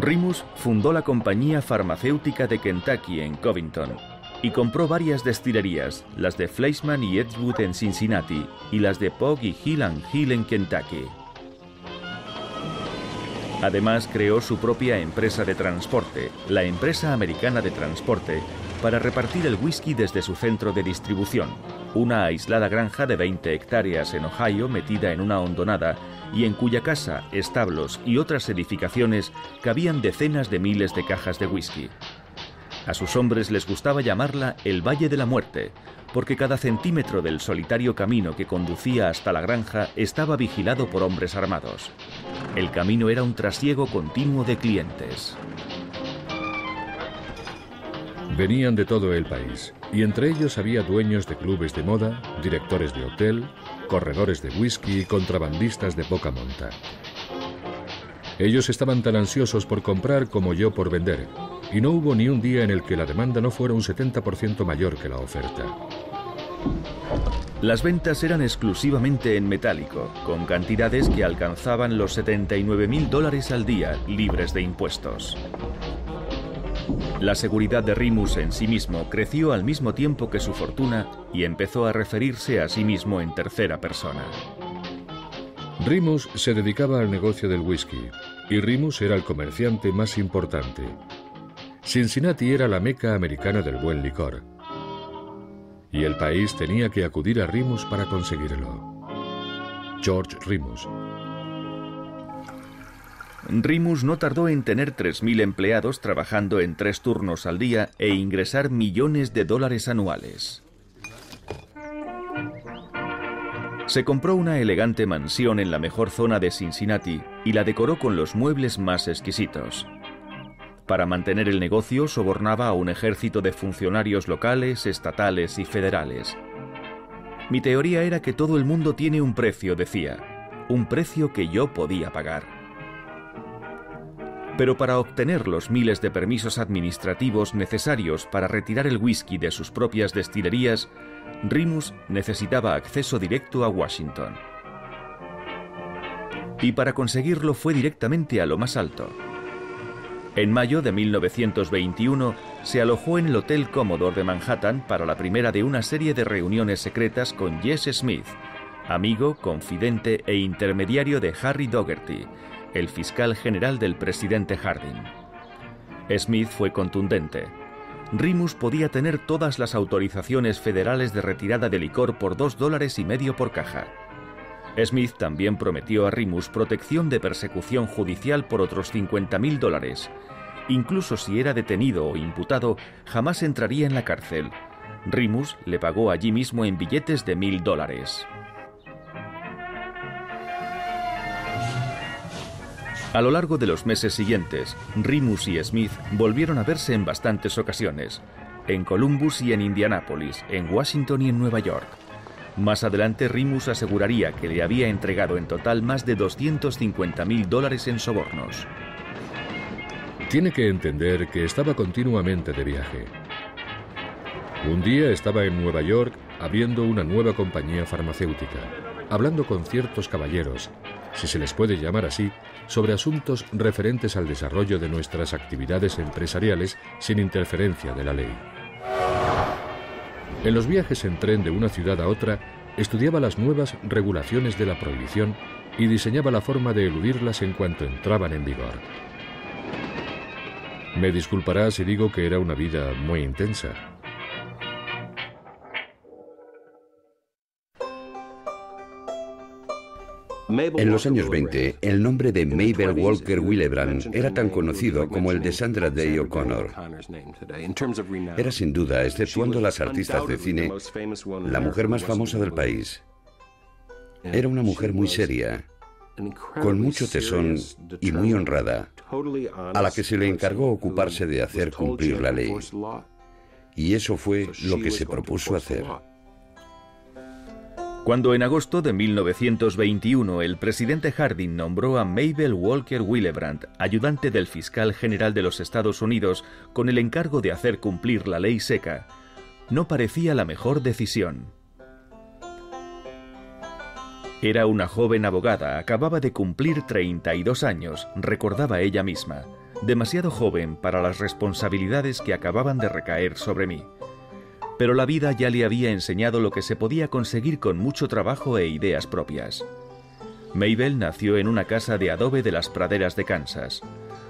Remus fundó la compañía farmacéutica de Kentucky en Covington y compró varias destilerías, las de Fleischmann y Edgewood en Cincinnati y las de Pogg y Hill & Hill en Kentucky. Además, creó su propia empresa de transporte, la Empresa Americana de Transporte, para repartir el whisky desde su centro de distribución, una aislada granja de 20 hectáreas en Ohio metida en una hondonada y en cuya casa, establos y otras edificaciones cabían decenas de miles de cajas de whisky. A sus hombres les gustaba llamarla el Valle de la Muerte, porque cada centímetro del solitario camino que conducía hasta la granja estaba vigilado por hombres armados. El camino era un trasiego continuo de clientes. Venían de todo el país, y entre ellos había dueños de clubes de moda, directores de hotel, corredores de whisky y contrabandistas de poca monta. Ellos estaban tan ansiosos por comprar como yo por vender, y no hubo ni un día en el que la demanda no fuera un 70% mayor que la oferta. Las ventas eran exclusivamente en metálico, con cantidades que alcanzaban los $79.000 al día, libres de impuestos. La seguridad de Remus en sí mismo creció al mismo tiempo que su fortuna y empezó a referirse a sí mismo en tercera persona. Remus se dedicaba al negocio del whisky, y Remus era el comerciante más importante. Cincinnati era la meca americana del buen licor, y el país tenía que acudir a Remus para conseguirlo. George Remus. Remus no tardó en tener 3.000 empleados trabajando en 3 turnos al día e ingresar millones de dólares anuales. Se compró una elegante mansión en la mejor zona de Cincinnati y la decoró con los muebles más exquisitos. Para mantener el negocio sobornaba a un ejército de funcionarios locales, estatales y federales. Mi teoría era que todo el mundo tiene un precio, decía, un precio que yo podía pagar. Pero para obtener los miles de permisos administrativos necesarios para retirar el whisky de sus propias destilerías, Remus necesitaba acceso directo a Washington. Y para conseguirlo fue directamente a lo más alto. En mayo de 1921 se alojó en el Hotel Commodore de Manhattan para la primera de una serie de reuniones secretas con Jesse Smith, amigo, confidente e intermediario de Harry Dougherty, el fiscal general del presidente Harding. Smith fue contundente. Remus podía tener todas las autorizaciones federales de retirada de licor por $2.50 por caja. Smith también prometió a Remus protección de persecución judicial por otros $50.000. Incluso si era detenido o imputado, jamás entraría en la cárcel. Remus le pagó allí mismo en billetes de $1.000. A lo largo de los meses siguientes, Remus y Smith volvieron a verse en bastantes ocasiones, en Columbus y en Indianápolis, en Washington y en Nueva York. Más adelante, Remus aseguraría que le había entregado en total más de $250.000 en sobornos. Tiene que entender que estaba continuamente de viaje. Un día estaba en Nueva York abriendo una nueva compañía farmacéutica, hablando con ciertos caballeros, si se les puede llamar así, sobre asuntos referentes al desarrollo de nuestras actividades empresariales sin interferencia de la ley. En los viajes en tren de una ciudad a otra, estudiaba las nuevas regulaciones de la prohibición y diseñaba la forma de eludirlas en cuanto entraban en vigor. Me disculpará si digo que era una vida muy intensa. En los años 20, el nombre de Mabel Walker Willebrand era tan conocido como el de Sandra Day O'Connor. Era sin duda, exceptuando las artistas de cine, la mujer más famosa del país. Era una mujer muy seria, con mucho tesón y muy honrada, a la que se le encargó ocuparse de hacer cumplir la ley. Y eso fue lo que se propuso hacer. Cuando en agosto de 1921 el presidente Harding nombró a Mabel Walker Willebrand ayudante del fiscal general de los Estados Unidos con el encargo de hacer cumplir la ley seca, no parecía la mejor decisión. Era una joven abogada, acababa de cumplir 32 años, recordaba ella misma. demasiado joven para las responsabilidades que acababan de recaer sobre mí. Pero la vida ya le había enseñado lo que se podía conseguir con mucho trabajo e ideas propias. Mabel nació en una casa de adobe de las praderas de Kansas.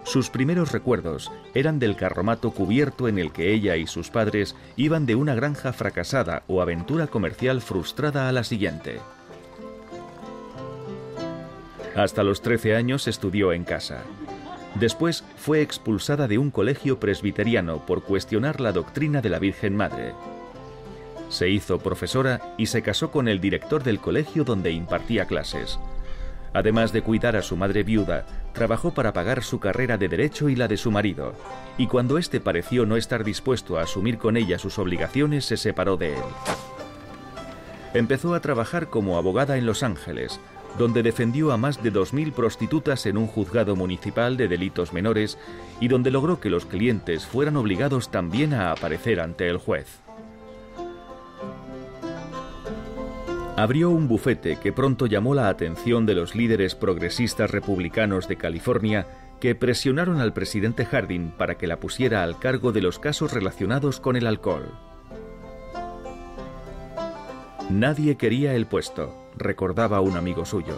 Sus primeros recuerdos eran del carromato cubierto en el que ella y sus padres iban de una granja fracasada o aventura comercial frustrada a la siguiente. Hasta los 13 años estudió en casa. Después fue expulsada de un colegio presbiteriano por cuestionar la doctrina de la Virgen Madre. Se hizo profesora y se casó con el director del colegio donde impartía clases. Además de cuidar a su madre viuda, trabajó para pagar su carrera de derecho y la de su marido, y cuando éste pareció no estar dispuesto a asumir con ella sus obligaciones, se separó de él. Empezó a trabajar como abogada en Los Ángeles, donde defendió a más de 2000 prostitutas en un juzgado municipal de delitos menores y donde logró que los clientes fueran obligados también a aparecer ante el juez. Abrió un bufete que pronto llamó la atención de los líderes progresistas republicanos de California, que presionaron al presidente Harding para que la pusiera al cargo de los casos relacionados con el alcohol. Nadie quería el puesto, recordaba un amigo suyo.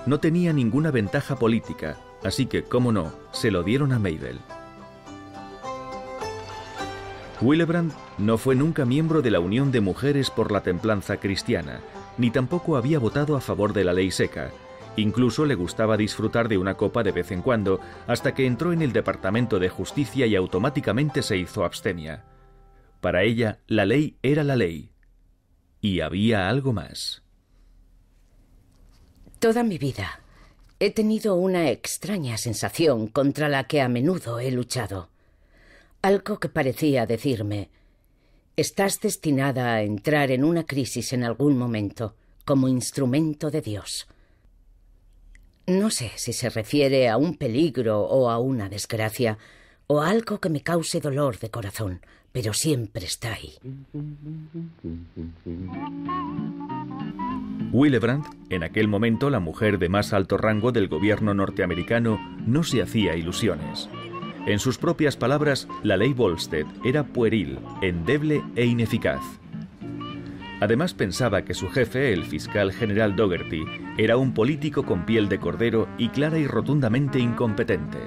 No tenía ninguna ventaja política, así que, cómo no, se lo dieron a Mabel. Willebrand no fue nunca miembro de la Unión de Mujeres por la Templanza Cristiana, ni tampoco había votado a favor de la ley seca. Incluso le gustaba disfrutar de una copa de vez en cuando, hasta que entró en el Departamento de Justicia y automáticamente se hizo abstemia. Para ella, la ley era la ley. Y había algo más. Toda mi vida he tenido una extraña sensación contra la que a menudo he luchado. Algo que parecía decirme: estás destinada a entrar en una crisis en algún momento, como instrumento de Dios. No sé si se refiere a un peligro o a una desgracia, o a algo que me cause dolor de corazón, pero siempre está ahí. Willebrand, en aquel momento la mujer de más alto rango del gobierno norteamericano, no se hacía ilusiones. En sus propias palabras, la ley Volstead era pueril, endeble e ineficaz. Además pensaba que su jefe, el fiscal general Dougherty, era un político con piel de cordero y clara y rotundamente incompetente.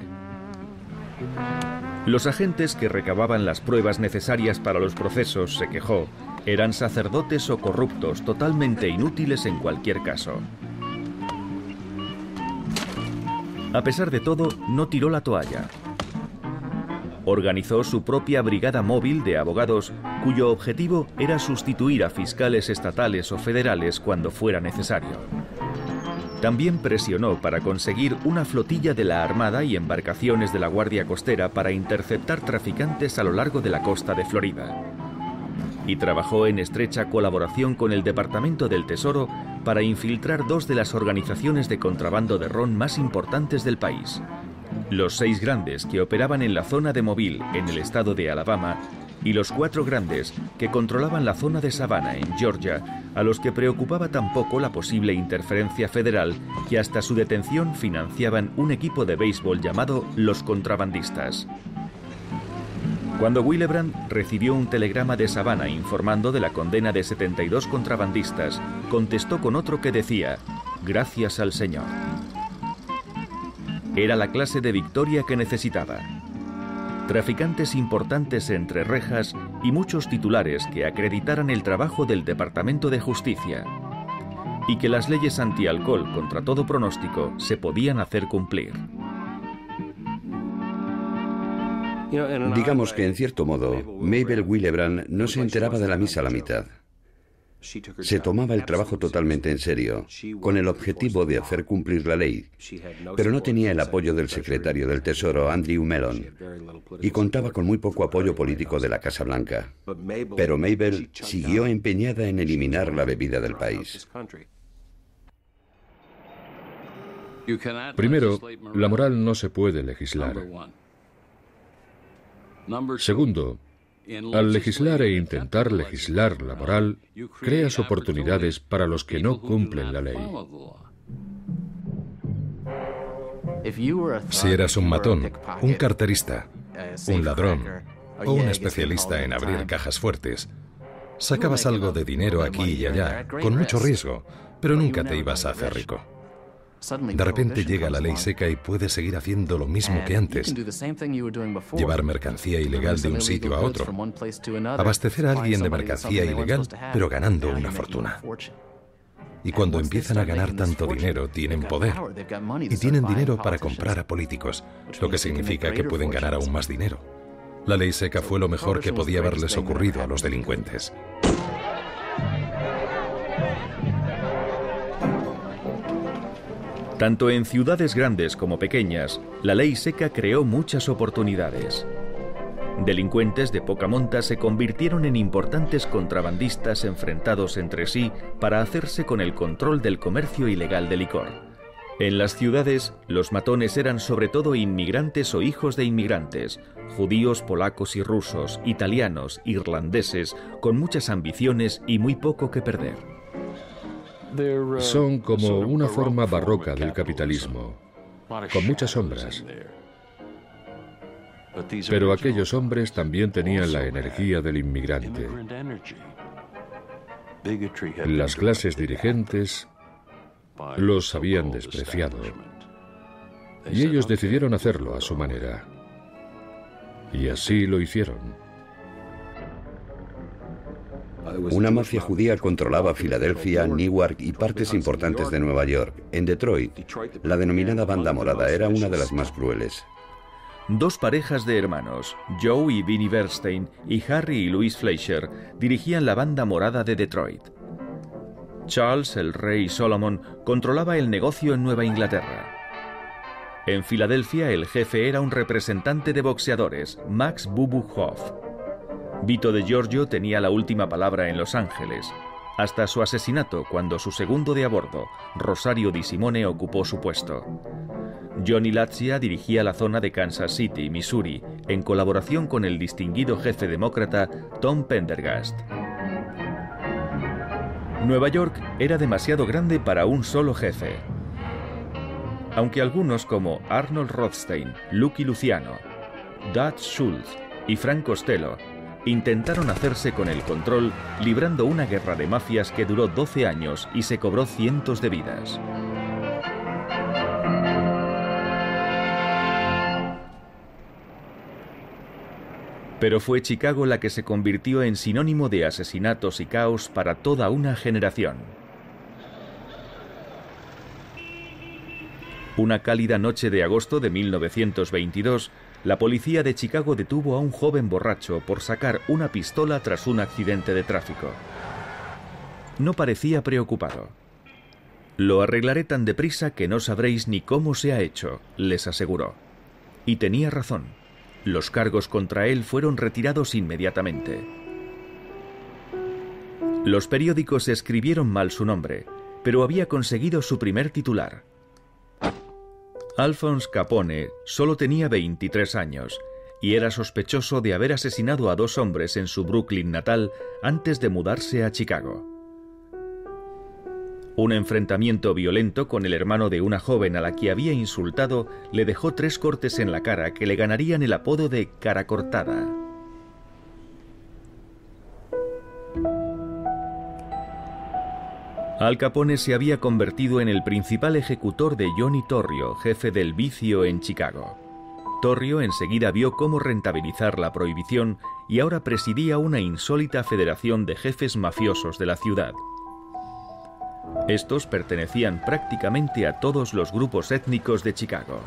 Los agentes que recababan las pruebas necesarias para los procesos, se quejó, eran sacerdotes o corruptos totalmente inútiles en cualquier caso. A pesar de todo, no tiró la toalla. Organizó su propia brigada móvil de abogados, cuyo objetivo era sustituir a fiscales estatales o federales cuando fuera necesario. También presionó para conseguir una flotilla de la Armada y embarcaciones de la Guardia Costera para interceptar traficantes a lo largo de la costa de Florida. Y trabajó en estrecha colaboración con el Departamento del Tesoro para infiltrar dos de las organizaciones de contrabando de ron más importantes del país: los 6 grandes que operaban en la zona de Mobile, en el estado de Alabama, y los 4 grandes que controlaban la zona de Savannah, en Georgia, a los que preocupaba tampoco la posible interferencia federal, que hasta su detención financiaban un equipo de béisbol llamado Los Contrabandistas. Cuando Willebrand recibió un telegrama de Savannah informando de la condena de 72 contrabandistas, contestó con otro que decía: «Gracias al Señor». Era la clase de victoria que necesitaba. Traficantes importantes entre rejas y muchos titulares que acreditaran el trabajo del Departamento de Justicia. Y que las leyes antialcohol, contra todo pronóstico, se podían hacer cumplir. Digamos que, en cierto modo, Mabel Willebrand no se enteraba de la misa a la mitad. Se tomaba el trabajo totalmente en serio, con el objetivo de hacer cumplir la ley, pero no tenía el apoyo del secretario del Tesoro, Andrew Mellon, y contaba con muy poco apoyo político de la Casa Blanca. Pero Mabel siguió empeñada en eliminar la bebida del país. Primero, la moral no se puede legislar. Segundo, al legislar e intentar legislar la moral, creas oportunidades para los que no cumplen la ley. Si eras un matón, un carterista, un ladrón o un especialista en abrir cajas fuertes, sacabas algo de dinero aquí y allá, con mucho riesgo, pero nunca te ibas a hacer rico. De repente llega la ley seca y puedes seguir haciendo lo mismo que antes. Llevar mercancía ilegal de un sitio a otro. Abastecer a alguien de mercancía ilegal, pero ganando una fortuna. Y cuando empiezan a ganar tanto dinero, tienen poder. Y tienen dinero para comprar a políticos, lo que significa que pueden ganar aún más dinero. La ley seca fue lo mejor que podía haberles ocurrido a los delincuentes. Tanto en ciudades grandes como pequeñas, la ley seca creó muchas oportunidades. Delincuentes de poca monta se convirtieron en importantes contrabandistas enfrentados entre sí para hacerse con el control del comercio ilegal de licor. En las ciudades, los matones eran sobre todo inmigrantes o hijos de inmigrantes, judíos, polacos y rusos, italianos, irlandeses, con muchas ambiciones y muy poco que perder. Son como una forma barroca del capitalismo, con muchas sombras. Pero aquellos hombres también tenían la energía del inmigrante. Las clases dirigentes los habían despreciado. Y ellos decidieron hacerlo a su manera. Y así lo hicieron. Una mafia judía controlaba Filadelfia, Newark y partes importantes de Nueva York. En Detroit, la denominada Banda Morada era una de las más crueles. Dos parejas de hermanos, Joe y Vinnie Bernstein, y Harry y Louise Fleischer, dirigían la Banda Morada de Detroit. Charles, el rey Solomon, controlaba el negocio en Nueva Inglaterra. En Filadelfia, el jefe era un representante de boxeadores, Max Bubu Hoff. Vito de Giorgio tenía la última palabra en Los Ángeles, hasta su asesinato cuando su segundo de a bordo, Rosario Di Simone, ocupó su puesto. Johnny Latzia dirigía la zona de Kansas City, Missouri, en colaboración con el distinguido jefe demócrata Tom Pendergast. Nueva York era demasiado grande para un solo jefe. Aunque algunos como Arnold Rothstein, Lucky Luciano, Dutch Schultz y Frank Costello intentaron hacerse con el control, librando una guerra de mafias que duró 12 años y se cobró cientos de vidas. Pero fue Chicago la que se convirtió en sinónimo de asesinatos y caos para toda una generación. Una cálida noche de agosto de 1922, la policía de Chicago detuvo a un joven borracho por sacar una pistola tras un accidente de tráfico. No parecía preocupado. «Lo arreglaré tan deprisa que no sabréis ni cómo se ha hecho», les aseguró. Y tenía razón. Los cargos contra él fueron retirados inmediatamente. Los periódicos escribieron mal su nombre, pero había conseguido su primer titular. Alphonse Capone solo tenía 23 años y era sospechoso de haber asesinado a 2 hombres en su Brooklyn natal antes de mudarse a Chicago. Un enfrentamiento violento con el hermano de una joven a la que había insultado le dejó 3 cortes en la cara que le ganarían el apodo de cara cortada. Al Capone se había convertido en el principal ejecutor de Johnny Torrio, jefe del vicio en Chicago. Torrio enseguida vio cómo rentabilizar la prohibición y ahora presidía una insólita federación de jefes mafiosos de la ciudad. Estos pertenecían prácticamente a todos los grupos étnicos de Chicago.